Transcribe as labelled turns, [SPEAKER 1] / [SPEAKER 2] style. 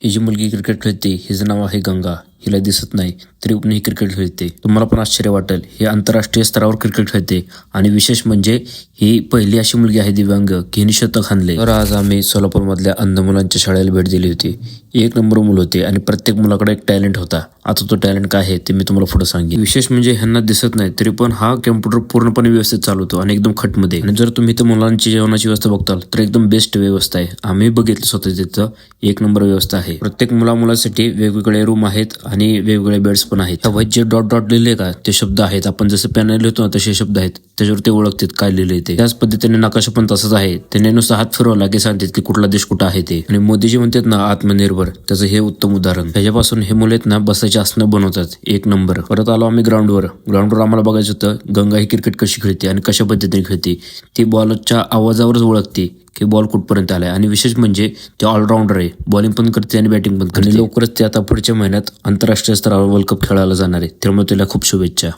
[SPEAKER 1] ही जी मुलगी क्रिकेट खेळते हिचं नाव आहे गंगा. हिला दिसत नाही तरी पण ही क्रिकेट खेळते. तुम्हाला पण आश्चर्य वाटेल, ही आंतरराष्ट्रीय स्तरावर क्रिकेट खेळते आणि विशेष म्हणजे ही पहिली अशी मुलगी आहे दिव्यांग की हिने शतक हाणले. तर आज आम्ही सोलापूर मधल्या अंध मुलांच्या शाळेला भेट दिली होती. एक नंबर मुलं होते आणि प्रत्येक मुलाकडे एक टॅलेंट होता. आता तो टॅलेंट काय आहे ते मी तुम्हाला पुढे सांगेन. विशेष म्हणजे ह्यांना दिसत नाही तरी पण हा कॅम्प्युटर पूर्णपणे व्यवस्थित चालवतो आणि एकदम खटमध्ये. आणि जर तुम्ही इथं मुलांची जेवणाची व्यवस्था बघताल तर एकदम बेस्ट व्यवस्था आहे. आम्ही बघितलं स्वतः तिथं एक नंबर व्यवस्था आहे. प्रत्येक मुलासाठी वेगवेगळे रूम आहेत आणि वेगवेगळे बेड्स पण आहेत. व्हाईट जे डॉट डॉट लिहिले का ते शब्द आहेत. आपण जसं पॅनल लिहितो ना तसे शब्द आहेत. त्याच्यावर ते ओळखतात काय लिहिलंय ते. त्याच पद्धतीने नकाशा पण तसाच आहे. त्याने नुसता हात फिरवला की सांगतात की कुठला देश कुठं आहे ते. आणि मोदीजी म्हणतात ना आत्मनिर्भर, त्याचं हे उत्तम उदाहरण. ह्याच्यापासून हे मुलं आहेत ना बसायचे आसनं बनवतात एक नंबर. परत आलो आम्ही ग्राउंडवर आम्हाला बघायचं होतं गंगा ही क्रिकेट कशी खेळते आणि कशा पद्धतीने खेळते. ती बॉलच्या आवाजावरच ओळखते की बॉल कुठपर्यंत आलाय. आणि विशेष म्हणजे ते ऑलराऊंडर आहे. बॉलिंग पण करते आणि बॅटिंग पण करते. आणि लवकरच ते आता पुढच्या महिन्यात आंतरराष्ट्रीय स्तरावर वर्ल्ड कप खेळायला जाणार आहे. त्यामुळे तिला खूप शुभेच्छा.